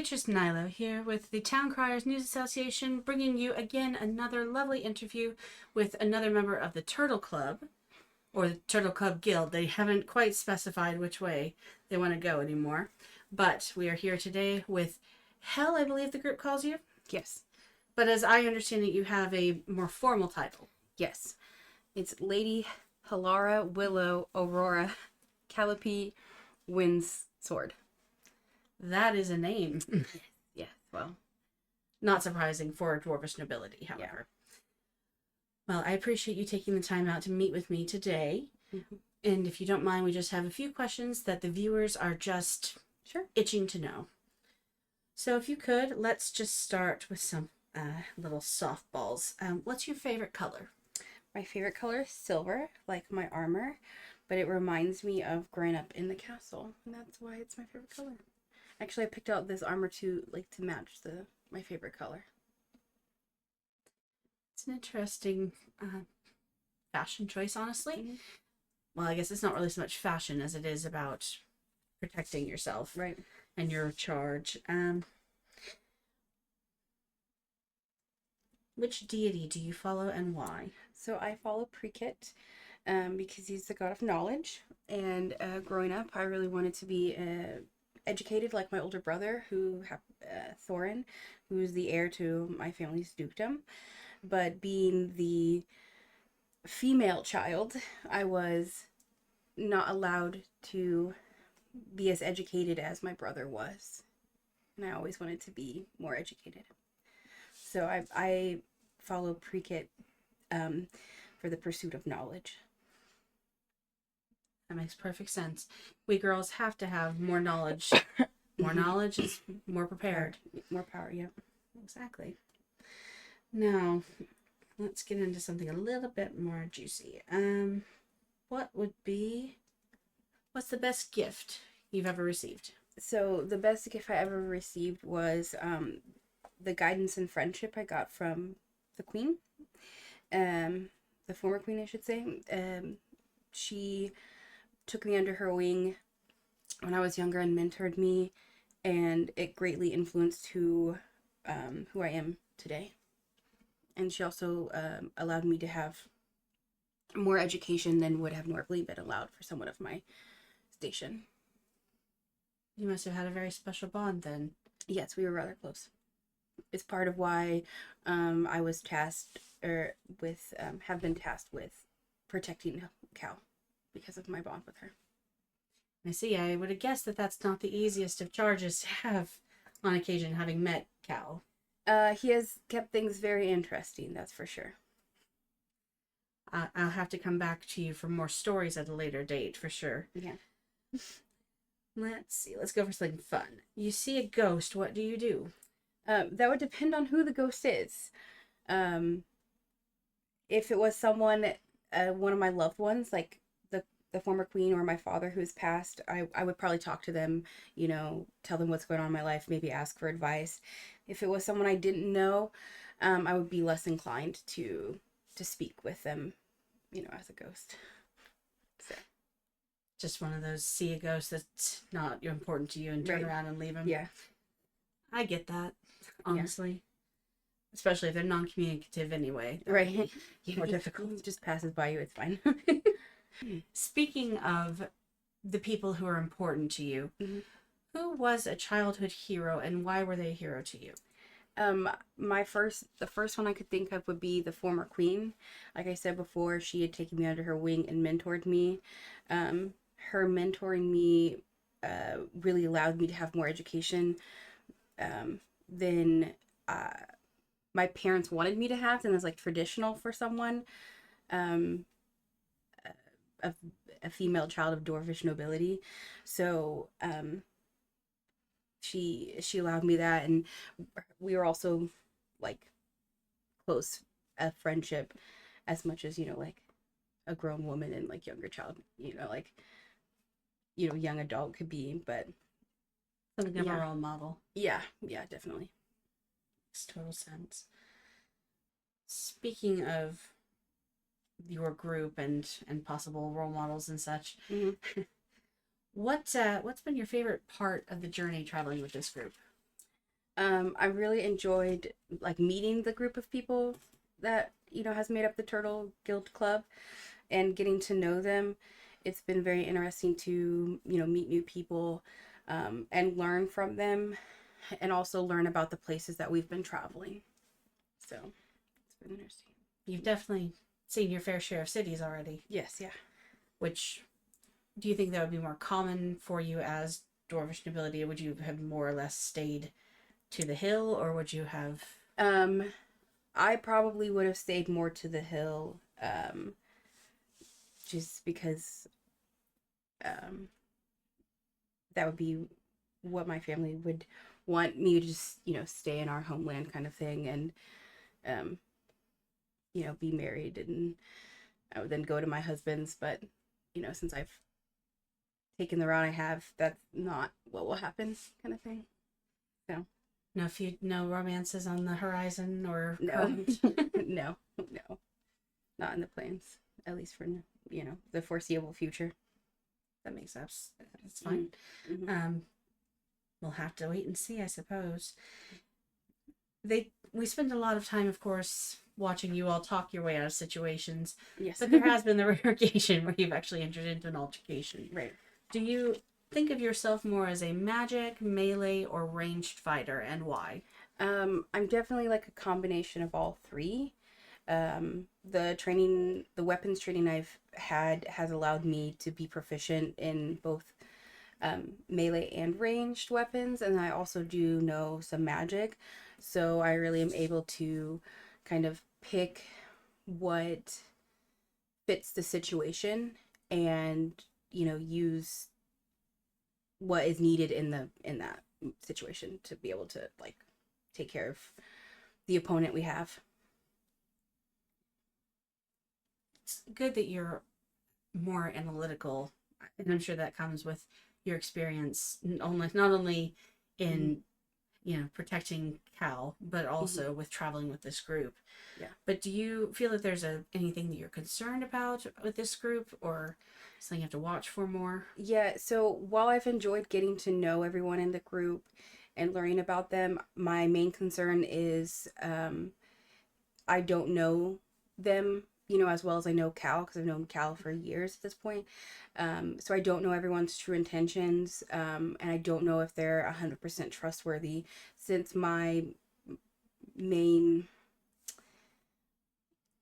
Beatrice Nilo here with the Town Criers News Association, bringing you again another lovely interview with another member of the Turtle Club, or the Turtle Club Guild. They haven't quite specified which way they want to go anymore, but we are here today with Hel, I believe the group calls you. Yes. But as I understand it, you have a more formal title. Yes. It's Lady Helora Willow Aurora Calliope Windsword. That is a name. Yeah, well. Not surprising for dwarvish nobility, however. Yeah. Well, I appreciate you taking the time out to meet with me today. Mm-hmm. And if you don't mind, we just have a few questions that the viewers are just itching to know. So if you could, let's just start with some little softballs. What's your favorite color? My favorite color is silver, like my armor, but it reminds me of growing up in the castle, and that's why it's my favorite color. Actually, I picked out this armor to match my favorite color. It's an interesting fashion choice, honestly. Mm-hmm. Well, I guess it's not really so much fashion as it is about protecting yourself, right, and your charge. Which deity do you follow and why? So I follow Prekit because he's the god of knowledge. And growing up, I really wanted to be educated like my older brother, Thorin, who's the heir to my family's dukedom. But being the female child, I was not allowed to be as educated as my brother was. And I always wanted to be more educated. So I follow Prekit for the pursuit of knowledge. That makes perfect sense. We girls have to have more knowledge. More knowledge is more prepared. More power, yeah. Exactly. Now, let's get into something a little bit more juicy. What's the best gift you've ever received? So the best gift I ever received was the guidance and friendship I got from the queen, the former queen, I should say. She took me under her wing when I was younger and mentored me, and it greatly influenced who I am today. And she also allowed me to have more education than would have normally been allowed for someone of my station. You must have had a very special bond then. Yes, we were rather close. It's part of why I was have been tasked with protecting Cal, because of my bond with her. I see. I would have guessed that that's not the easiest of charges to have on occasion, having met Cal. He has kept things very interesting, that's for sure. I'll have to come back to you for more stories at a later date, for sure. Yeah. Let's see. Let's go for something fun. You see a ghost, what do you do? That would depend on who the ghost is. If it was someone, one of my loved ones, like the former queen or my father who's passed, I would probably talk to them, tell them what's going on in my life, maybe ask for advice. If it was someone I didn't know, I would be less inclined to speak with them, as a ghost. So. Just one of those see a ghost that's not important to you and turn around and leave them. Yeah. I get that, honestly. Yeah. Especially if they're non-communicative anyway. Right. More difficult. It just passes by you, it's fine. Speaking of the people who are important to you, mm-hmm. Who was a childhood hero and why were they a hero to you? The first one I could think of would be the former queen. Like I said before, she had taken me under her wing and mentored me. Her mentoring me really allowed me to have more education than my parents wanted me to have, and it's like traditional for someone, a female child of dwarvish nobility. So she allowed me that, and we were also like close, a friendship, as much as like a grown woman and like younger child, young adult could be, but something of a role model. Yeah, definitely. Makes total sense. Speaking of your group and possible role models and such, mm-hmm. What's been your favorite part of the journey traveling with this group? I really enjoyed like meeting the group of people that has made up the Turtle Guild Club and getting to know them. It's been very interesting to meet new people and learn from them, and also learn about the places that we've been traveling. So it's been interesting. You've definitely seen your fair share of cities already. Yes, yeah. Which do you think that would be more common for you as dwarvish nobility? Would you have more or less stayed to the hill, or would you have? I probably would have stayed more to the hill, just because um, that would be what my family would want me to just stay in our homeland kind of thing, and um, be married, and I would then go to my husband's. But since I've taken the route I have, that's not what will happen, kind of thing. So No romances on the horizon or no, current? no, not in the plans, at least for the foreseeable future. That makes sense. That's fine. Mm-hmm. We'll have to wait and see, I suppose. We spend a lot of time, of course, watching you all talk your way out of situations. Yes. But there has been the rare occasion where you've actually entered into an altercation. Right. Do you think of yourself more as a magic, melee, or ranged fighter, and why? I'm definitely like a combination of all three. The weapons training I've had has allowed me to be proficient in both melee and ranged weapons, and I also do know some magic, so I really am able to kind of pick what fits the situation and use what is needed in that situation to be able to like take care of the opponent we have. It's good that you're more analytical, and I'm sure that comes with your experience not only in protecting Cal, but also with traveling with this group. Yeah. But do you feel that there's anything that you're concerned about with this group, or something you have to watch for more? Yeah, so while I've enjoyed getting to know everyone in the group and learning about them, my main concern is I don't know them, as well as I know Cal, because I've known Cal for years at this point. So I don't know everyone's true intentions, and I don't know if they're 100% trustworthy, since my main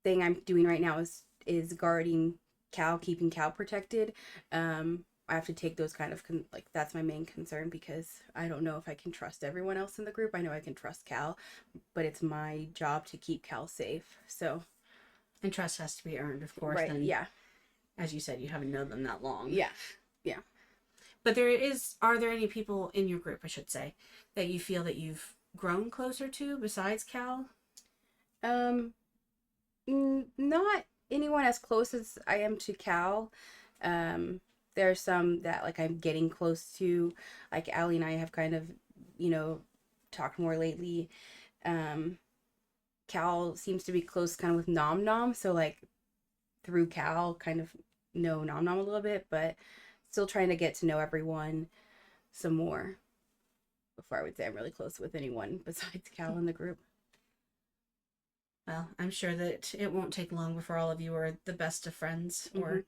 thing I'm doing right now is guarding Cal, keeping Cal protected. I have to take those kind of like that's my main concern, because I don't know if I can trust everyone else in the group. I know I can trust Cal, but it's my job to keep Cal safe. So, and trust has to be earned, of course. Right. And yeah. As you said, you haven't known them that long. Yeah. Yeah. But are there any people in your group, I should say, that you feel that you've grown closer to besides Cal? Not anyone as close as I am to Cal. There are some that like I'm getting close to, like Allie and I have kind of, talked more lately. Cal seems to be close kind of with Nom Nom, so like through Cal kind of know Nom Nom a little bit, but still trying to get to know everyone some more before I would say I'm really close with anyone besides Cal in the group. Well, I'm sure that it won't take long before all of you are the best of friends, or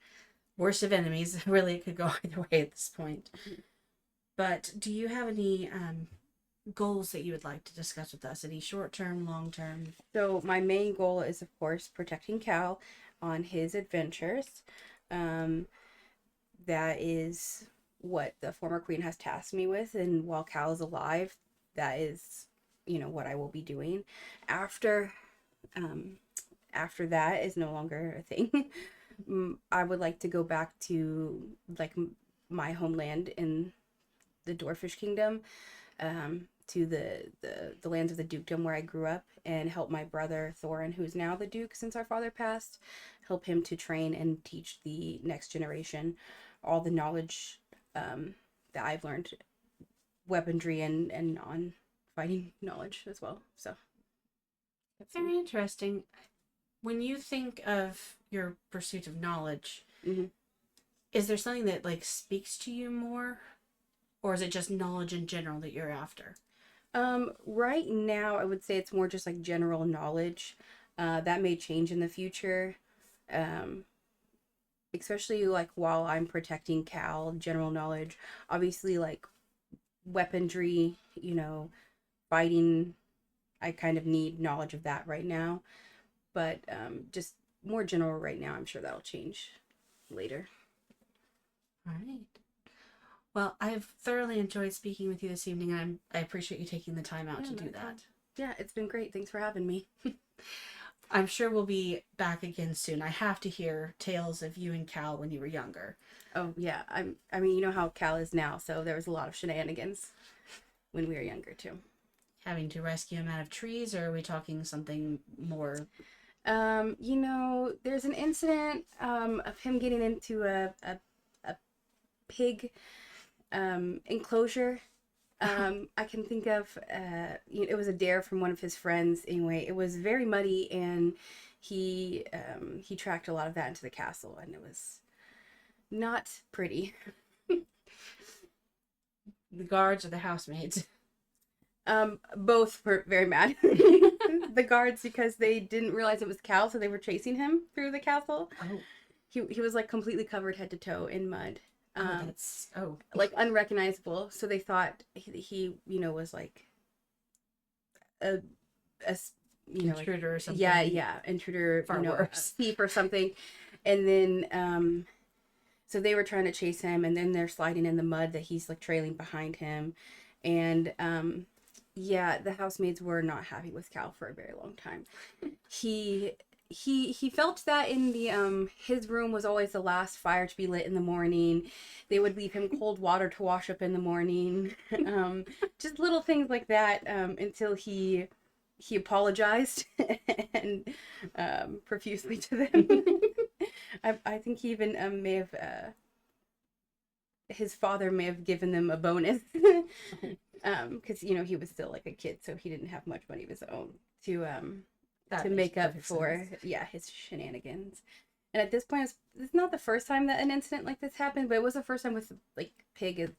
worst of enemies. Really, it could go either way at this point. But do you have any goals that you would like to discuss with us? Any short-term, long-term? So my main goal is, of course, protecting Cal on his adventures. That is what the former queen has tasked me with, and while Cal is alive, that is, what I will be doing. After that is no longer a thing. I would like to go back to like my homeland in the Dwarfish Kingdom, to the lands of the dukedom where I grew up, and help my brother Thorin, who's now the duke since our father passed, help him to train and teach the next generation all the knowledge that I've learned, weaponry and non-fighting knowledge as well. So that's very interesting. When you think of your pursuit of knowledge, is there something that like speaks to you more, or is it just knowledge in general that you're after? Right now, I would say it's more just like general knowledge. That may change in the future. Um, Especially like while I'm protecting Cal, general knowledge. Obviously, like weaponry, fighting. I kind of need knowledge of that right now, but just more general right now. I'm sure that'll change later. All right. Well, I've thoroughly enjoyed speaking with you this evening, and I appreciate you taking the time out Yeah, to no do problem. that. Yeah, it's been great. Thanks for having me. I'm sure we'll be back again soon. I have to hear tales of you and Cal when you were younger. Oh yeah, I mean, you know how Cal is now, so there was a lot of shenanigans when we were younger too. Having to rescue him out of trees, or are we talking something more? There's an incident of him getting into a pig enclosure. I can think of it was a dare from one of his friends. Anyway, it was very muddy, and he tracked a lot of that into the castle, and it was not pretty. The guards or the housemaids? Both were very mad. The guards, because they didn't realize it was Cal, so they were chasing him through the castle. Oh. He was like completely covered head to toe in mud. Oh. Like unrecognizable. So they thought he was like a intruder or something. Yeah, intruder, Far worse. a thief or something. And then so they were trying to chase him, and then they're sliding in the mud that he's like trailing behind him. And yeah, the housemaids were not happy with Cal for a very long time. He felt that in the his room was always the last fire to be lit in the morning. They would leave him cold water to wash up in the morning. Just little things like that, until he apologized and profusely to them. I think he even may have his father may have given them a bonus. Because he was still like a kid, so he didn't have much money of his own to make up for his shenanigans. And at this point, it's not the first time that an incident like this happened, but it was the first time with like pig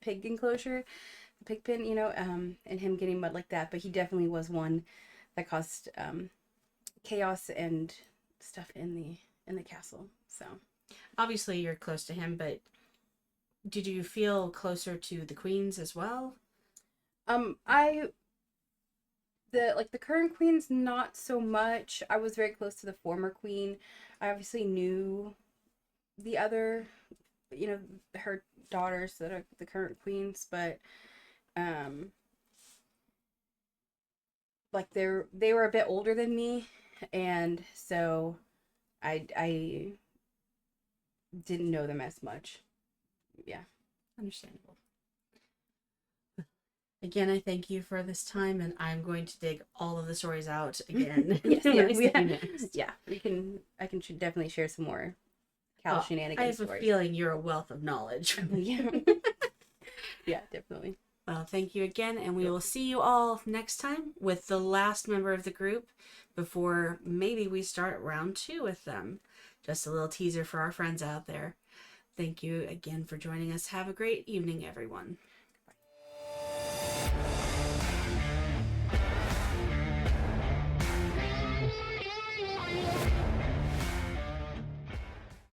enclosure, pig pen, and him getting mud like that. But he definitely was one that caused chaos and stuff in the castle. So obviously you're close to him, but did you feel closer to the queens as well? The current queen's not so much. I was very close to the former queen. I obviously knew the other, her daughters that are the current queens, but like they were a bit older than me, and so I didn't know them as much. Yeah. Understandable. Again, I thank you for this time, and I'm going to dig all of the stories out again. Yes, Next. yeah. I can definitely share some more Cal shenanigans. I have stories. a feeling you're a wealth of knowledge. Yeah. Yeah, definitely. Well, thank you again, and we will see you all next time with the last member of the group before maybe we start round 2 with them. Just a little teaser for our friends out there. Thank you again for joining us. Have a great evening, everyone.